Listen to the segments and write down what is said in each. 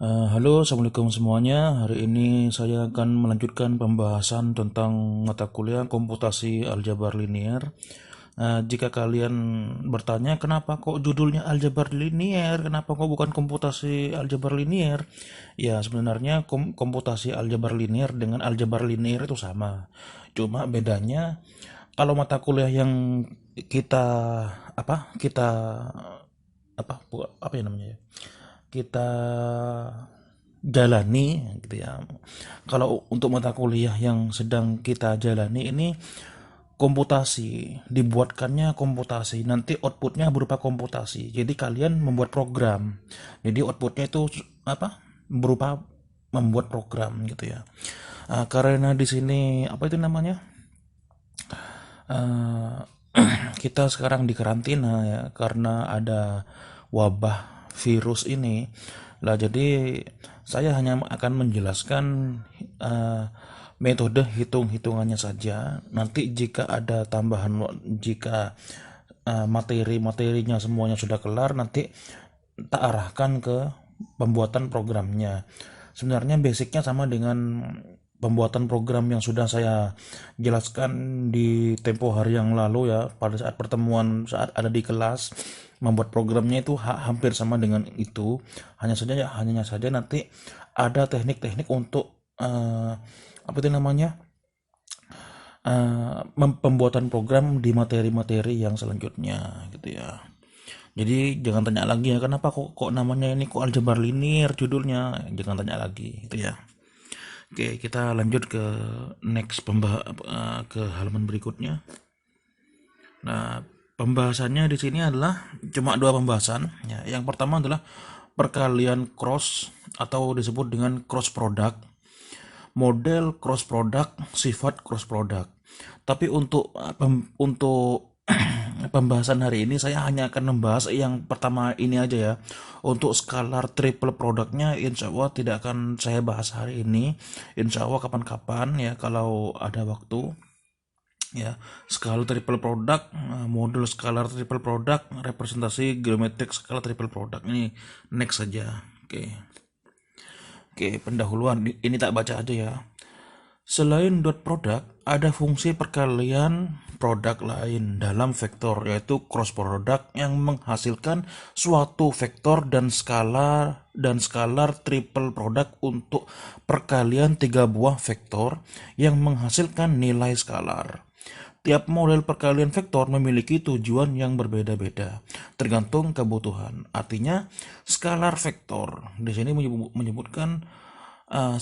Halo, assalamualaikum semuanya. Hari ini saya akan melanjutkan pembahasan tentang mata kuliah komputasi aljabar linear. Jika kalian bertanya, kenapa kok judulnya aljabar linear, kenapa kok bukan komputasi aljabar linear? Ya, sebenarnya komputasi aljabar linear dengan aljabar linear itu sama. Cuma bedanya kalau mata kuliah yang kita kita apa ya namanya ya? Kita jalani gitu ya. Kalau untuk mata kuliah yang sedang kita jalani ini komputasi, dibuatkannya komputasi, nanti outputnya berupa komputasi. Jadi kalian membuat program. Jadi outputnya itu berupa membuat program gitu ya. Karena di sini apa itu namanya? Eh, kita sekarang di karantina ya karena ada wabah virus ini lah, jadi saya hanya akan menjelaskan eh, metode hitung-hitungannya saja. Nanti jika ada tambahan, jika materi-materinya semuanya sudah kelar, nanti tak arahkan ke pembuatan programnya. Sebenarnya basicnya sama dengan pembuatan program yang sudah saya jelaskan di tempo hari yang lalu ya, pada saat pertemuan saat ada di kelas. Membuat programnya itu hampir sama dengan itu, hanya saja nanti ada teknik-teknik untuk apa itu namanya, pembuatan program di materi-materi yang selanjutnya gitu ya. Jadi jangan tanya lagi ya, kenapa kok namanya ini kok aljabar linear judulnya, jangan tanya lagi gitu ya. Oke, kita lanjut ke ke halaman berikutnya. Nah, pembahasannya di sini adalah cuma dua pembahasan. Ya, yang pertama adalah perkalian cross atau disebut dengan cross product, model cross product, sifat cross product. Tapi untuk pembahasan hari ini saya hanya akan membahas yang pertama ini aja ya. Untuk scalar triple produknya insya Allah tidak akan saya bahas hari ini. Insya Allah kapan-kapan ya kalau ada waktu ya. Skala triple product, model scalar triple product, representasi geometrik skala triple product ini next saja. Oke, pendahuluan ini tak baca aja ya. Selain dot product, ada fungsi perkalian produk lain dalam vektor, yaitu cross product yang menghasilkan suatu vektor dan skalar triple product untuk perkalian tiga buah vektor yang menghasilkan nilai skalar. Tiap model perkalian vektor memiliki tujuan yang berbeda-beda, tergantung kebutuhan. Artinya, skalar vektor di sini menyebutkan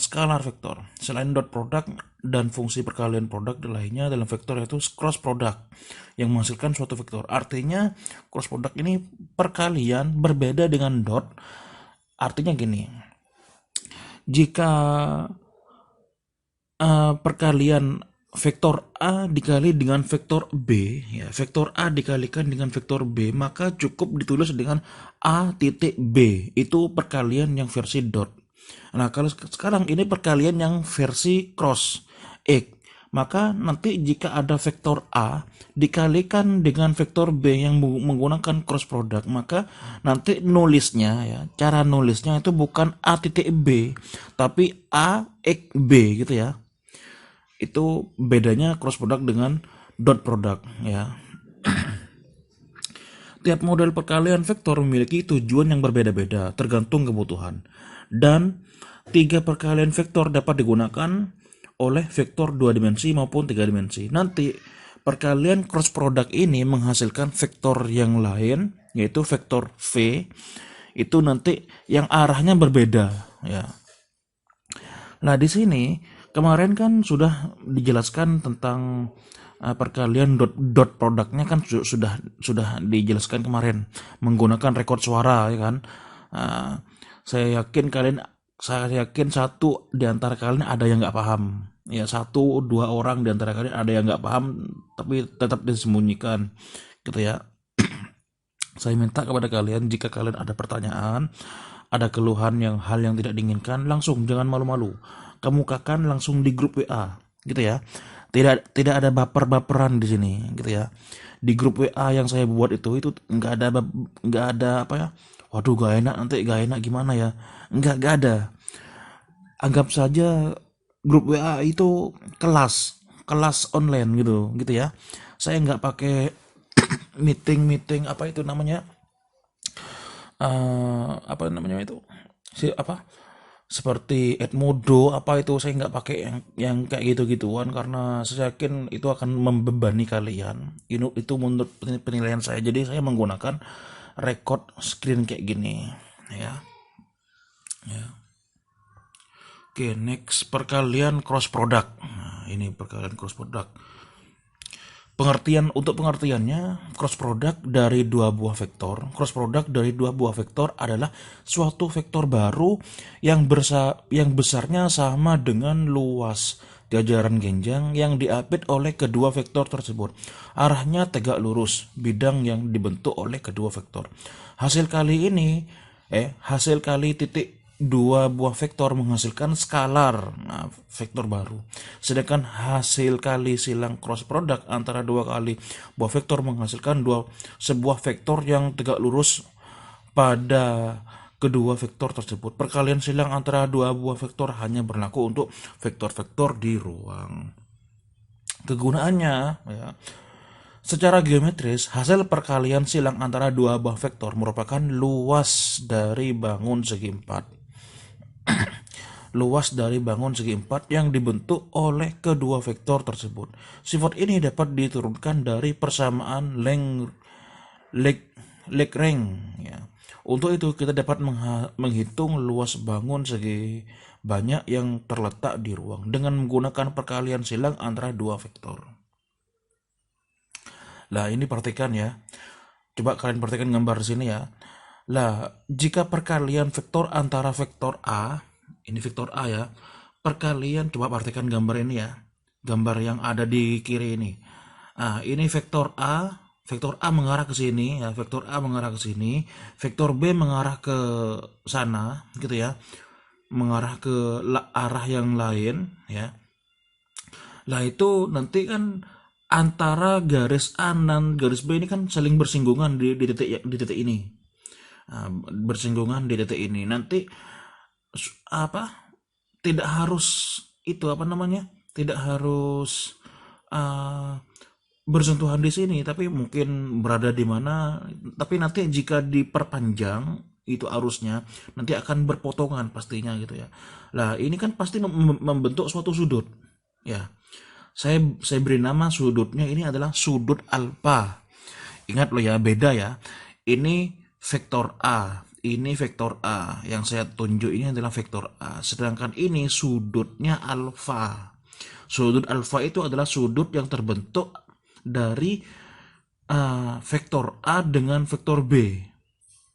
skalar vektor. Selain dot product dan fungsi perkalian produk lainnya dalam vektor yaitu cross product yang menghasilkan suatu vektor. Artinya cross product ini perkalian berbeda dengan dot. Artinya gini, jika perkalian vektor A dikali dengan vektor B, ya, vektor A dikalikan dengan vektor B, maka cukup ditulis dengan A titik B. Itu perkalian yang versi dot. Nah, kalau sekarang ini perkalian yang versi cross X, maka nanti jika ada vektor A dikalikan dengan vektor B yang menggunakan cross product, maka nanti nulisnya ya, cara nulisnya itu bukan A titik B, tapi A X B gitu ya. Itu bedanya cross product dengan dot product ya. Tiap model perkalian vektor memiliki tujuan yang berbeda-beda tergantung kebutuhan. Dan tiga perkalian vektor dapat digunakan oleh vektor 2 dimensi maupun 3 dimensi. Nanti perkalian cross product ini menghasilkan vektor yang lain, yaitu vektor V. Itu nanti yang arahnya berbeda ya. Nah, di sini kemarin kan sudah dijelaskan tentang perkalian dot produknya kan sudah dijelaskan kemarin menggunakan rekod suara ya kan. Uh, saya yakin satu di antara kalian ada yang nggak paham ya, satu dua orang di antara kalian ada yang nggak paham tapi tetap disembunyikan gitu ya. Saya minta kepada kalian, jika kalian ada pertanyaan, ada keluhan hal yang tidak diinginkan, langsung jangan malu-malu. Kemukakan langsung di grup WA, gitu ya. Tidak ada baper-baperan di sini, gitu ya. Di grup WA yang saya buat itu nggak ada apa ya, waduh gak enak, nanti gak enak gimana ya. Gak ada. Anggap saja grup WA itu kelas online gitu ya. Saya nggak pakai meeting apa itu namanya, apa namanya itu, apa, seperti Edmodo apa itu, saya nggak pakai yang kayak gitu-gituan, karena saya yakin itu akan membebani kalian. Itu menurut penilaian saya. Jadi saya menggunakan record screen kayak gini ya. Oke, next, perkalian cross product. Nah, ini perkalian cross product. Untuk pengertiannya, cross product dari dua buah vektor. Cross product dari dua buah vektor adalah suatu vektor baru yang besarnya sama dengan luas jajaran genjang yang diapit oleh kedua vektor tersebut. Arahnya tegak lurus, bidang yang dibentuk oleh kedua vektor. Hasil kali titik dua buah vektor menghasilkan skalar, vektor baru. Sedangkan hasil kali silang cross product antara dua kali buah vektor menghasilkan sebuah vektor yang tegak lurus pada kedua vektor tersebut. Perkalian silang antara dua buah vektor hanya berlaku untuk vektor-vektor di ruang. Kegunaannya ya, secara geometris, hasil perkalian silang antara dua buah vektor merupakan luas dari bangun segi empat. Luas dari bangun segi empat yang dibentuk oleh kedua vektor tersebut. Sifat ini dapat diturunkan dari persamaan Lagrange ya. Untuk itu kita dapat menghitung luas bangun segi banyak yang terletak di ruang dengan menggunakan perkalian silang antara dua vektor. Lah ini perhatikan ya. Coba kalian perhatikan gambar sini ya. Lah, jika perkalian vektor antara vektor A, ini vektor A ya, perkalian, coba perhatikan gambar ini ya, gambar yang ada di kiri ini. Ini vektor A mengarah ke sini ya, vektor A mengarah ke sini, vektor B mengarah ke sana gitu ya, mengarah ke arah yang lain ya. Lah itu nanti kan antara garis A dan garis B ini kan saling bersinggungan di titik ini. Bersinggungan di titik ini. Nanti tidak harus itu tidak harus bersentuhan di sini, tapi mungkin berada di mana, tapi nanti jika diperpanjang itu arusnya nanti akan berpotongan pastinya gitu ya. Lah ini kan pasti membentuk suatu sudut ya. Saya beri nama sudutnya ini adalah sudut alfa. Ingat loh ya, beda ya. Ini vektor A, ini vektor A. Yang saya tunjuk ini adalah vektor A. Sedangkan ini sudutnya alfa. Sudut alfa itu adalah sudut yang terbentuk dari vektor A dengan vektor B.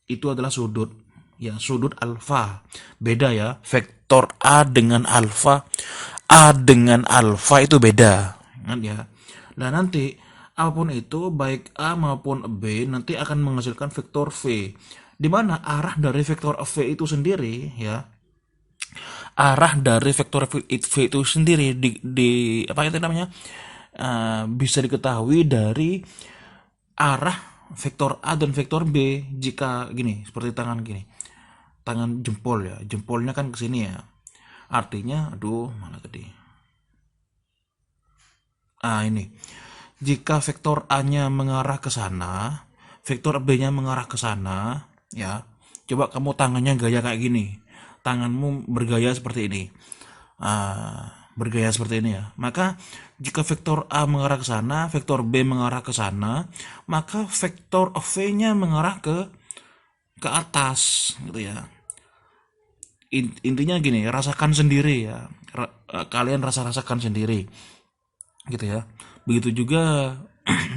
Itu adalah sudut. Ya, sudut alfa. Beda ya, vektor A dengan alfa. A dengan alfa itu beda. Ya. Nah, nanti apapun itu, baik A maupun B nanti akan menghasilkan vektor V, di mana arah dari vektor V itu sendiri ya, arah dari vektor V itu sendiri di apa itu namanya, bisa diketahui dari arah vektor A dan vektor B. Jika gini, seperti tangan gini, tangan jempol ya, jempolnya kan ke sini ya, artinya mana tadi, ini jika vektor A-nya mengarah ke sana, vektor B-nya mengarah ke sana, ya. Coba kamu tangannya gaya kayak gini. Tanganmu bergaya seperti ini. Bergaya seperti ini ya. Maka jika vektor A mengarah ke sana, vektor B mengarah ke sana, maka vektor V-nya mengarah ke atas gitu ya. Intinya gini, rasakan sendiri ya. Kalian rasakan sendiri. Gitu ya. Begitu juga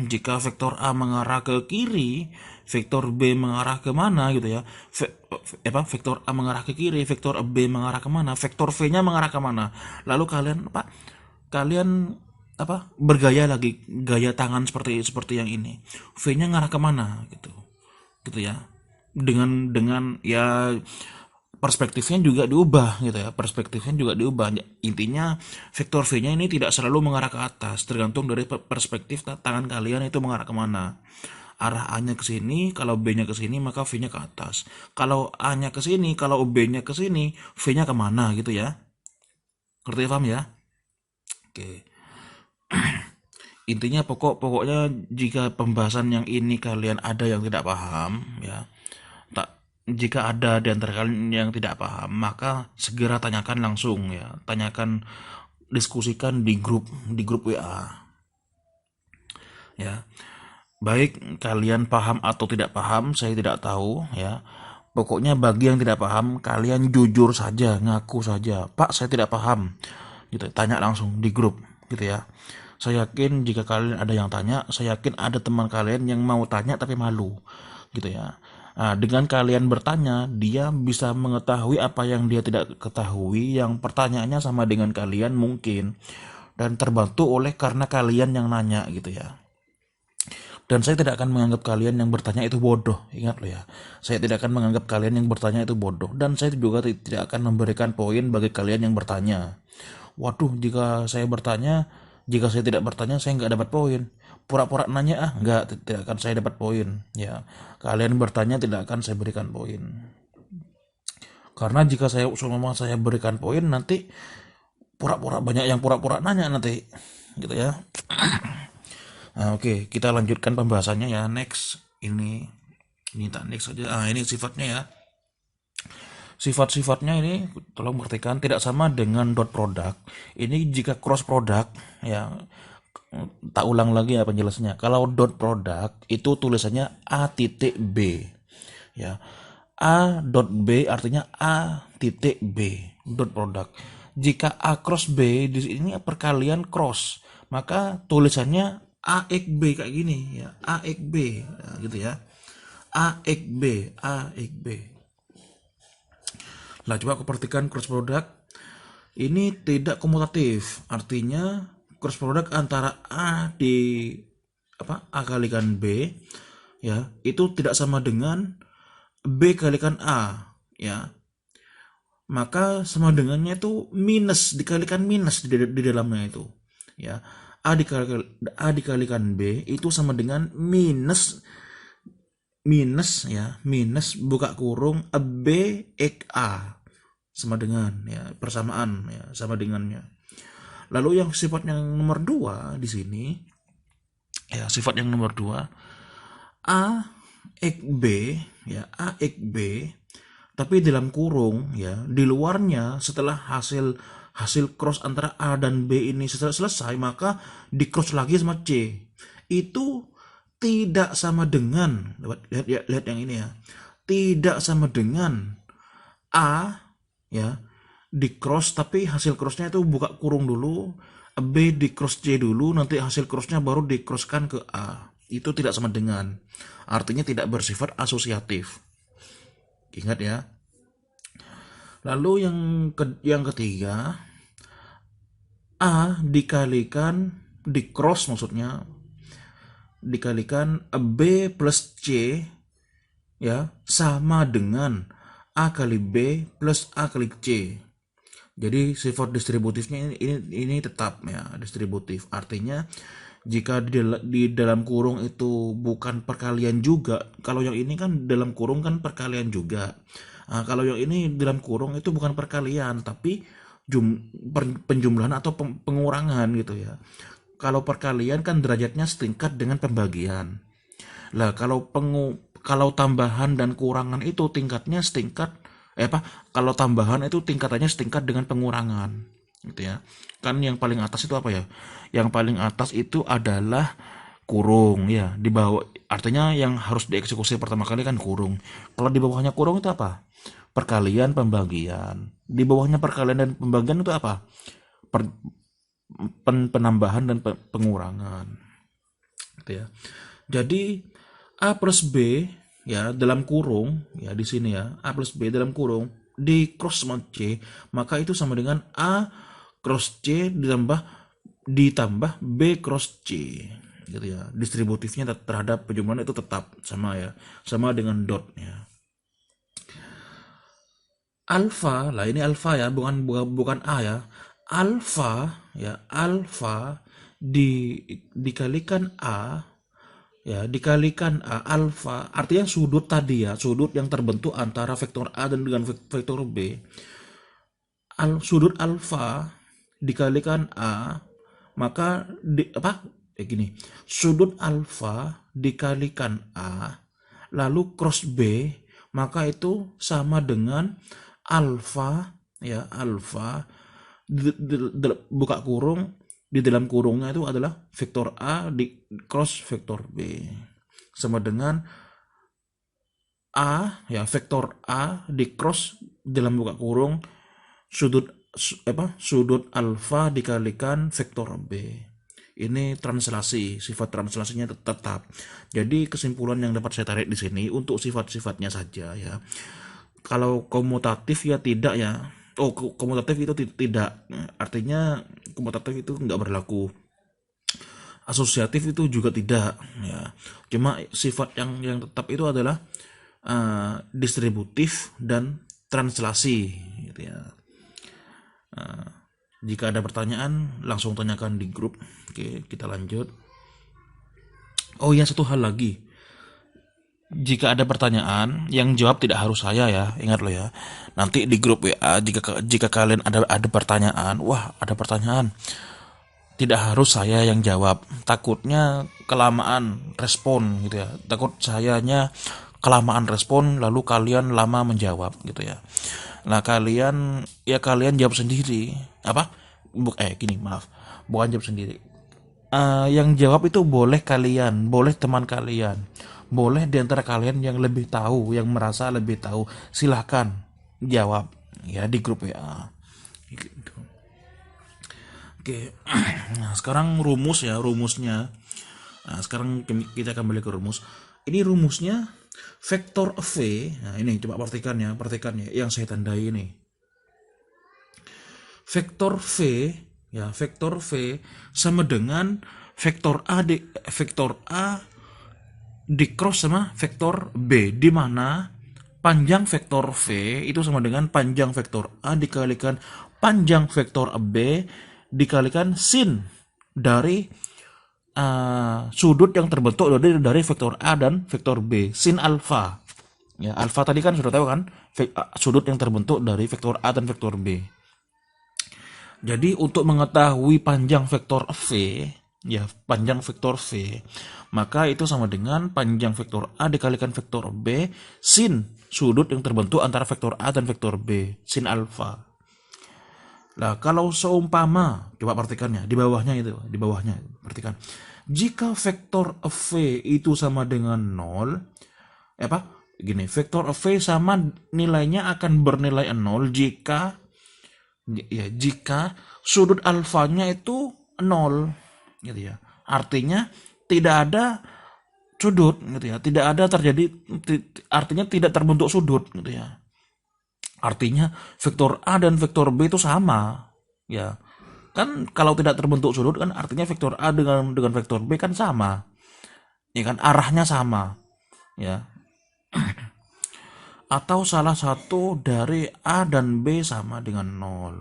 jika vektor A mengarah ke kiri, vektor B mengarah ke mana gitu ya. Vektor A mengarah ke kiri, vektor B mengarah ke mana, vektor V-nya mengarah ke mana. Lalu kalian bergaya lagi, gaya tangan seperti yang ini. V-nya ngarah ke mana gitu. Gitu ya. Dengan ya perspektifnya juga diubah gitu ya, intinya vektor V-nya ini tidak selalu mengarah ke atas, tergantung dari perspektif tangan kalian itu mengarah kemana. Arah A-nya ke sini, kalau B-nya ke sini, maka V-nya ke atas. Kalau A-nya ke sini, kalau B-nya ke sini, V-nya kemana gitu ya. Ngerti, paham ya? Oke. Intinya pokoknya jika pembahasan yang ini kalian ada yang tidak paham ya, jika ada di antara kalian yang tidak paham, maka segera tanyakan langsung ya, tanyakan, diskusikan di grup WA ya. Baik kalian paham atau tidak paham, saya tidak tahu ya. Pokoknya bagi yang tidak paham, kalian jujur saja, ngaku saja, Pak saya tidak paham, gitu. Tanya langsung di grup, gitu ya. Saya yakin jika kalian ada yang tanya, saya yakin ada teman kalian yang mau tanya tapi malu, gitu ya. Nah, dengan kalian bertanya, dia bisa mengetahui apa yang dia tidak ketahui, yang pertanyaannya sama dengan kalian mungkin, dan terbantu oleh karena kalian yang nanya, gitu ya. Dan saya tidak akan menganggap kalian yang bertanya itu bodoh. Ingat loh ya. Saya tidak akan menganggap kalian yang bertanya itu bodoh. Dan saya juga tidak akan memberikan poin bagi kalian yang bertanya. Waduh, jika saya tidak bertanya, saya nggak dapat poin. Pura-pura nanya, nggak, tidak akan saya dapat poin. Ya, kalian bertanya tidak akan saya berikan poin. Karena jika saya berikan poin, nanti pura-pura banyak yang pura-pura nanya nanti. Gitu ya. Nah, oke, kita lanjutkan pembahasannya ya. Next, ini tak next saja. Ini sifatnya ya. Sifat-sifatnya ini tolong perhatikan, tidak sama dengan dot product. Ini jika cross product ya. Tak ulang lagi ya penjelasannya. Kalau dot product itu tulisannya A titik B ya. A dot B artinya A titik B dot product. Jika A cross B di sini perkalian cross, maka tulisannya A X B kayak gini ya, A X B ya, gitu ya, A X B, A X B. Nah coba aku perhatikan cross product ini tidak komutatif, artinya cross product antara A A kalikan B ya itu tidak sama dengan B kalikan A ya, maka sama dengannya itu minus dikalikan minus di dalamnya itu ya. A dikalikan B itu sama dengan minus ya, minus buka kurung B X A sama dengan ya, persamaan ya, sama dengannya. Lalu yang sifat yang nomor 2 di sini ya, sifat yang nomor 2 A X B ya, A X B tapi dalam kurung ya, di luarnya setelah hasil cross antara A dan B ini selesai, maka di cross lagi sama C. Itu tidak sama dengan, lihat yang ini ya, tidak sama dengan A ya di cross tapi hasil crossnya itu buka kurung dulu, B di cross C dulu, nanti hasil crossnya baru di crosskan ke A. Itu tidak sama dengan, artinya tidak bersifat asosiatif. Ingat ya. Lalu yang ketiga, A dikalikan di cross, maksudnya dikalikan B plus C ya sama dengan A kali B plus A kali C. Jadi sifat distributifnya ini tetap ya, distributif. Artinya jika di dalam kurung itu bukan perkalian juga, kalau yang ini kan dalam kurung kan perkalian juga. Nah, kalau yang ini dalam kurung itu bukan perkalian tapi penjumlahan atau pengurangan gitu ya. Kalau perkalian kan derajatnya setingkat dengan pembagian. Lah kalau tambahan dan kurangan itu tingkatnya setingkat kalau tambahan itu tingkatannya setingkat dengan pengurangan gitu ya. Kan yang paling atas itu apa ya? Yang paling atas itu adalah kurung ya, di bawah artinya yang harus dieksekusi pertama kali kan kurung. Kalau di bawahnya kurung itu apa? Perkalian pembagian. Di bawahnya perkalian dan pembagian itu apa? Penambahan dan pengurangan gitu ya. Jadi A plus B ya dalam kurung ya, di sini ya, A plus B dalam kurung di cross sama C, maka itu sama dengan A cross C ditambah B cross C gitu ya. Distributifnya terhadap penjumlahan itu tetap sama ya, sama dengan dotnya. Alfa lah, ini alfa ya, bukan A ya. Alfa ya, alfa dikalikan A ya dikalikan A alfa, artinya sudut tadi ya, sudut yang terbentuk antara vektor A dan dengan vektor B, sudut alfa dikalikan A, maka gini, sudut alfa dikalikan A lalu cross B, maka itu sama dengan alfa ya, alfa buka kurung, di dalam kurungnya itu adalah vektor A di cross vektor B, sama dengan A ya, vektor A di cross dalam buka kurung sudut sudut alfa dikalikan vektor B. Ini translasi, sifat translasinya tetap. Jadi kesimpulan yang dapat saya tarik di sini untuk sifat-sifatnya saja ya. Kalau komutatif ya tidak ya. Oh, komutatif itu tidak. Artinya komutatif itu nggak berlaku. Asosiatif itu juga tidak ya. Cuma sifat yang tetap itu adalah distributif dan translasi gitu ya. Jika ada pertanyaan langsung tanyakan di grup. Oke, kita lanjut. Oh ya, satu hal lagi. Jika ada pertanyaan, yang jawab tidak harus saya ya, ingat lo ya. Nanti di grup WA jika kalian ada pertanyaan, wah ada pertanyaan, tidak harus saya yang jawab. Takutnya kelamaan respon gitu ya. Takut sayanya kelamaan respon lalu kalian lama menjawab gitu ya. Nah kalian jawab sendiri. Bukan jawab sendiri. Yang jawab itu boleh kalian, boleh teman kalian, boleh diantara kalian yang lebih tahu, yang merasa lebih tahu, silahkan jawab ya di grup WA. Gitu. Oke, nah sekarang rumusnya. Nah sekarang kita kembali ke rumus. Ini rumusnya vektor V. Nah ini coba perhatikan ya, yang saya tandai ini. Vektor V ya, vektor V sama dengan vektor A di cross sama vektor B, di mana panjang vektor V itu sama dengan panjang vektor A dikalikan panjang vektor B dikalikan sin dari sudut yang terbentuk dari vektor A dan vektor B, sin alfa. Ya, alfa tadi kan sudah tahu kan, sudut yang terbentuk dari vektor A dan vektor B. Jadi untuk mengetahui panjang vektor V, ya panjang vektor V, maka itu sama dengan panjang vektor A dikalikan vektor B sin sudut yang terbentuk antara vektor A dan vektor B, sin alfa. Nah, kalau seumpama, coba perhatikan ya, di bawahnya perhatikan. Jika vektor V itu sama dengan 0, vektor V sama nilainya akan bernilai 0 jika sudut alfanya itu 0 gitu ya. Artinya tidak ada sudut gitu ya. Artinya tidak terbentuk sudut gitu ya. Artinya vektor A dan vektor B itu sama ya. Kan kalau tidak terbentuk sudut kan artinya vektor A dengan vektor B kan sama. Ya kan, arahnya sama ya. Atau salah satu dari A dan B sama dengan 0.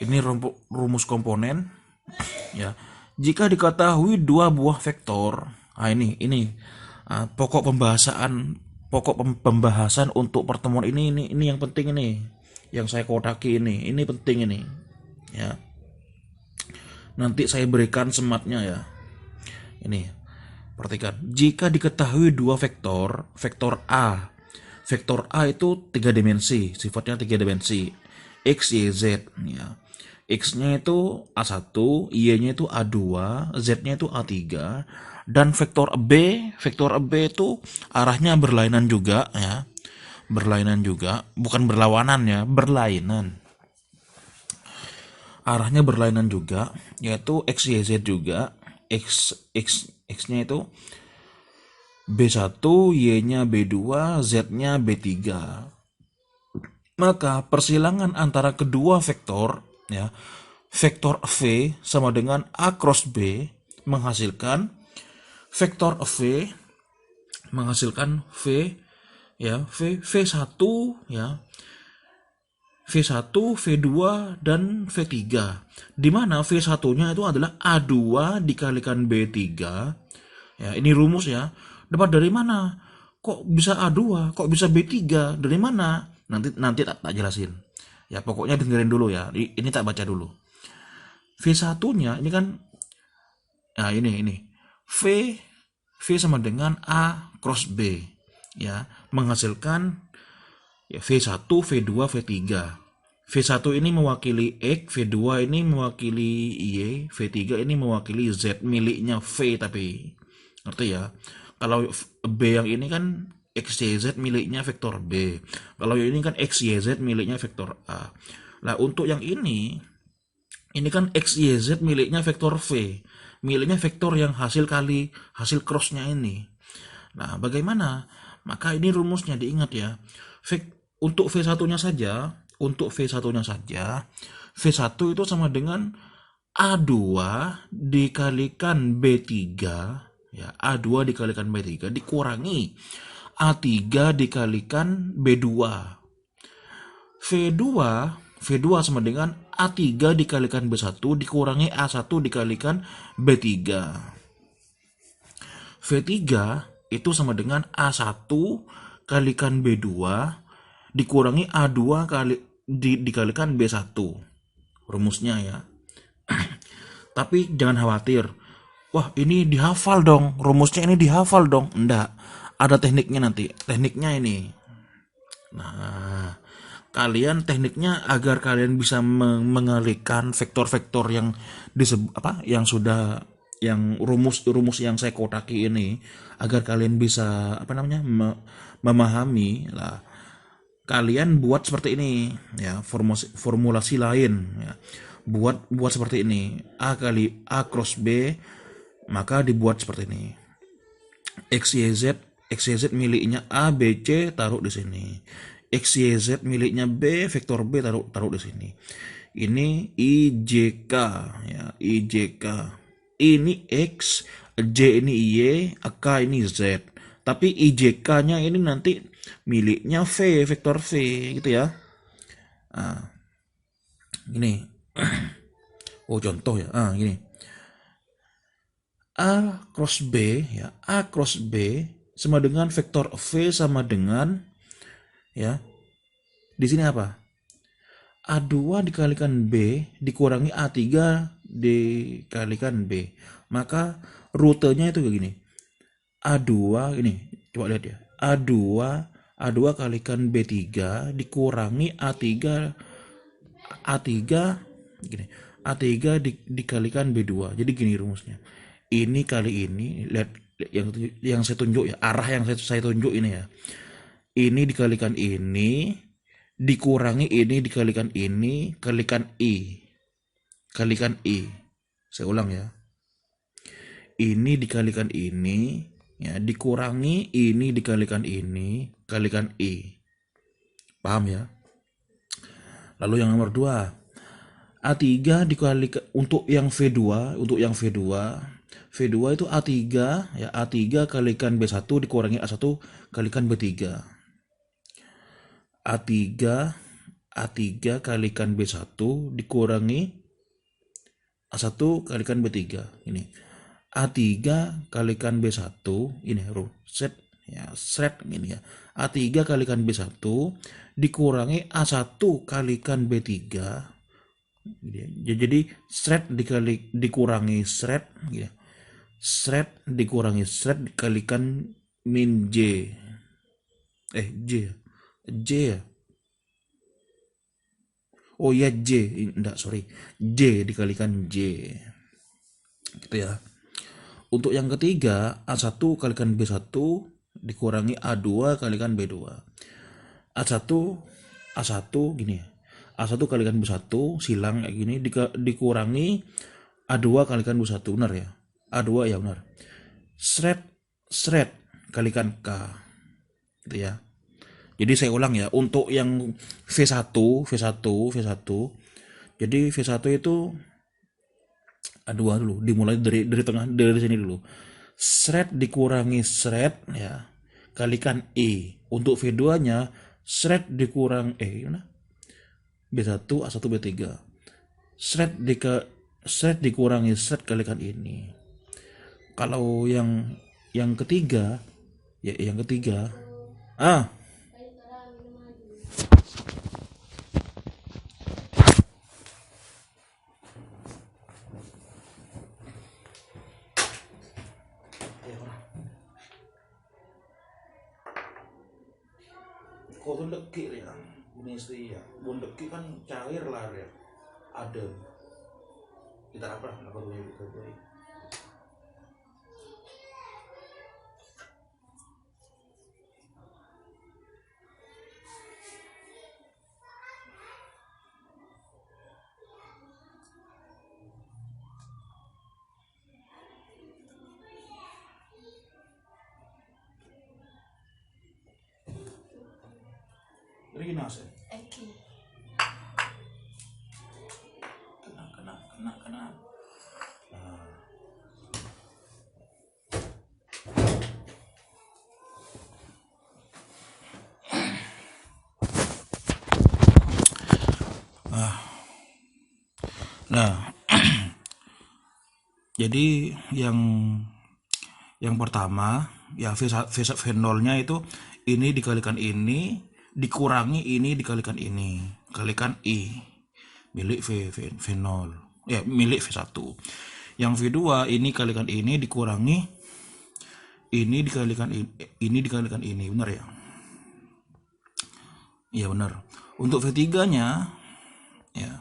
Ini rumus komponen ya. Jika diketahui dua buah vektor, ini pokok pembahasan untuk pertemuan ini yang penting ini, yang saya kodaki ini penting ini ya. Nanti saya berikan sematnya ya. Ini perhatikan, jika diketahui dua vektor A itu 3 dimensi, sifatnya 3 dimensi, X, Y, Z ya. X-nya itu A1, Y-nya itu A2, Z-nya itu A3, dan vektor B itu arahnya berlainan juga ya. Berlainan juga, bukan berlawanan ya, berlainan. Arahnya berlainan juga, yaitu X, Y, Z juga. X-nya itu B1, Y-nya B2, Z-nya B3. Maka persilangan antara kedua vektor ya, vektor V sama dengan A cross B menghasilkan vektor V V1 ya, V1, V2, dan V3. Di mana V1-nya itu adalah A2 dikalikan B3. Ya, ini rumus ya. Dapat dari mana? Kok bisa A2? Kok bisa B3? Dari mana? Nanti tak jelasin. Ya, pokoknya dengerin dulu ya. Ini tak baca dulu. V1-nya ini kan, nah ini. V V sama dengan A cross B. Ya, menghasilkan ya V1, V2, V3. V1 ini mewakili X, V2 ini mewakili Y, V3 ini mewakili Z miliknya V tapi. Ngerti ya? Kalau B yang ini kan XYZ miliknya vektor B. Kalau yang ini kan XYZ miliknya vektor A. Nah, untuk yang ini kan XYZ miliknya vektor V. Miliknya vektor yang hasil crossnya ini. Nah, bagaimana? Maka ini rumusnya diingat ya. Untuk V1-nya saja, V1 itu sama dengan A2 dikalikan B3, ya, A2 dikalikan B3 dikurangi A3 dikalikan B2. V2 sama dengan A3 dikalikan B1 dikurangi A1 dikalikan B3. V3 itu sama dengan A1 kalikan B2 dikurangi A2 dikalikan B1. Rumusnya ya. Tapi jangan khawatir. Wah, ini dihafal dong. Rumusnya ini dihafal dong. Enggak. Ada tekniknya nanti. Tekniknya ini. Nah, kalian tekniknya agar kalian bisa mengalihkan vektor-vektor yang rumus yang saya kotaki ini, agar kalian bisa memahami lah. Kalian buat seperti ini ya, formulasi lain ya. Buat seperti ini. A kali A cross B, maka dibuat seperti ini. XYZ miliknya A, B, C taruh di sini. XYZ miliknya B, vektor B taruh di sini. Ini IJK ya, IJK. Ini X, J ini Y, K ini Z. Tapi IJK-nya ini nanti miliknya V, vektor V gitu ya. Nah, gini. Oh, contoh ya. Gini. A cross B ya, A cross B sama dengan vektor V sama dengan ya. Di sini apa? A2 dikalikan B dikurangi A3 dikalikan B. Maka rutenya itu kayak gini. A2 ini, coba lihat ya. A2 kalikan B3 dikurangi A3 gini. A3 dikalikan B2. Jadi gini rumusnya. Ini kali ini, lihat yang saya tunjuk ya, arah yang saya tunjuk ini ya. Ini dikalikan ini dikurangi ini dikalikan ini kalikan I. Saya ulang ya. Ini dikalikan ini ya, dikurangi ini dikalikan ini kalikan I. Paham ya? Lalu yang nomor 2. A3 dikalikan untuk yang V2, V2 itu A3 ya, A3 kalikan B1 dikurangi A1 kalikan B3. A3 kalikan B1 dikurangi A1 kalikan B3. Ini A3 kalikan B1 ini set ya, set ini ya. A3 kalikan B1 dikurangi A1 kalikan B3. Jadi set dikurangi set gitu. Set dikurangi set dikalikan min J. J ya. Oh ya, J, enggak, sorry. J dikalikan J. Gitu ya. Untuk yang ketiga, A1 kalikan B1 dikurangi A2 kalikan B2. A1 gini ya. A1 kalikan B1 silang kayak gini dikurangi A2 kalikan B1, benar ya? A2 ya benar. Sret kalikan K. Gitu ya. Jadi saya ulang ya, untuk yang V1. Jadi V1 itu A2 dulu, dimulai dari tengah, dari sini dulu. Sret dikurangi sret ya, kalikan E. Untuk V2-nya sret dikurang gimana? B1 A1 B3. Sret dikurangi sret kalikan ini. Kalau yang ketiga, ya yang ketiga, ah kau tuh deki ya, Bunesti ya, bundeki kan cair lah ya, adem. Kita apa? Apa tuh itu? Rina sih. Kena. Nah, jadi yang pertama ya V0-nya itu ini dikalikan ini dikurangi ini dikalikan ini kalikan I milik V0 ya milik V1. Yang V2 ini kalikan ini dikurangi ini dikalikan ini dikalikan ini, benar ya? Iya benar. Untuk V3-nya ya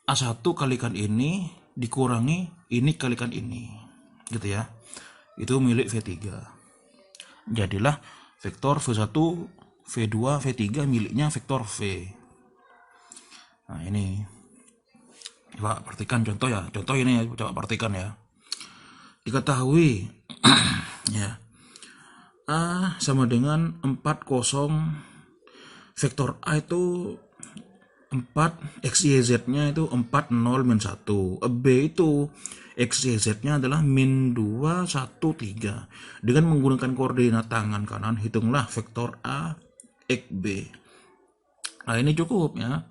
A1 kalikan ini dikurangi ini kalikan ini, gitu ya. Itu milik V3. Jadilah vektor V1, V2, V3 miliknya vektor V. Nah, ini coba perhatikan contoh ya. Contoh ini ya, coba perhatikan ya. Diketahui ya. A sama dengan 40, vektor A itu 4, XYZ-nya itu 4, 0, min 1. B itu XYZ-nya adalah min 2, 1, 3. Dengan menggunakan koordinat tangan kanan, hitunglah vektor A, X, B. Nah, ini cukup ya.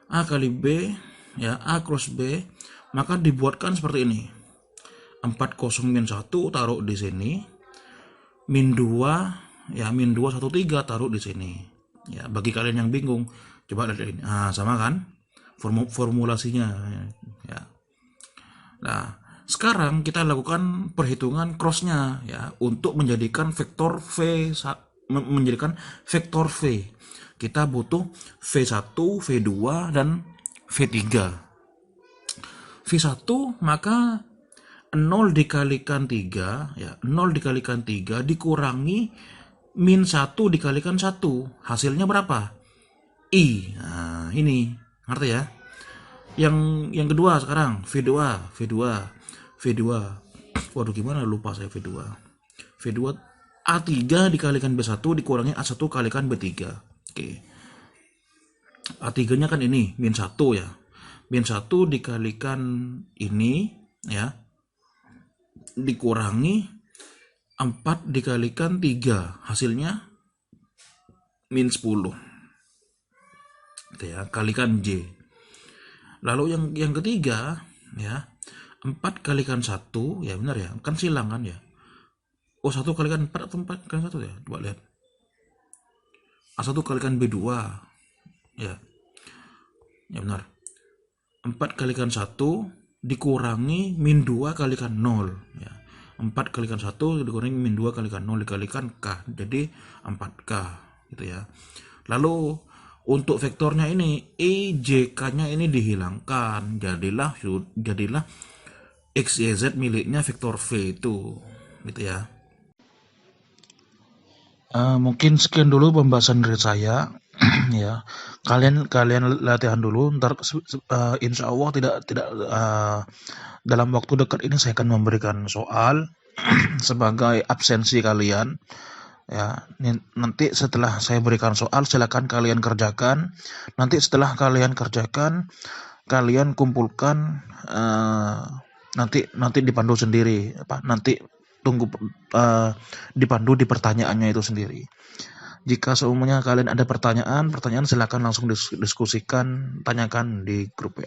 A kali B, ya, A cross B, maka dibuatkan seperti ini. 40 min 1 taruh di sini. Min 2, ya, min 2, 1, 3 taruh di sini. Ya, bagi kalian yang bingung, coba lihat ini. Nah, sama kan? Formulasinya ya. Nah, sekarang kita lakukan perhitungan crossnya ya untuk menjadikan vektor V Kita butuh V1, V2 dan V3. V1 maka 0 dikalikan 3 ya, 0 dikalikan 3 dikurangi min 1 dikalikan 1. Hasilnya berapa? I. Nah, ini. Ngerti ya? Yang kedua sekarang V2. Waduh, gimana lupa saya V2. A3 dikalikan B1 dikurangi A1 kalikan B3. Oke. A3-nya kan ini min 1 ya. Min 1 dikalikan ini ya. Dikurangi 4 dikalikan 3. Hasilnya min 10. Ya, kalikan J. Lalu yang ketiga ya, 4 kalikan 1 ya, benar ya, kan silang kan ya. Oh, 1 kalikan 4 atau 4 kalikan 1 ya, coba lihat. A1 kalikan B2 ya, ya benar. 4 kalikan 1 dikurangi min 2 kalikan 0 ya. 4 kalikan 1 dikurangi min 2 kalikan 0 dikalikan K, jadi 4K gitu ya. Lalu untuk vektornya ini JK-nya ini dihilangkan, jadilah XYZ miliknya vektor V itu, gitu ya. Mungkin sekian dulu pembahasan dari saya. Ya, kalian latihan dulu. Ntar insya Allah tidak dalam waktu dekat ini saya akan memberikan soal sebagai absensi kalian. Ya, nanti setelah saya berikan soal silakan kalian kerjakan. Nanti setelah kalian kerjakan, kalian kumpulkan, nanti dipandu sendiri. Nanti tunggu dipandu di pertanyaannya itu sendiri. Jika seumumnya kalian ada pertanyaan silakan langsung diskusikan, tanyakan di grup ya.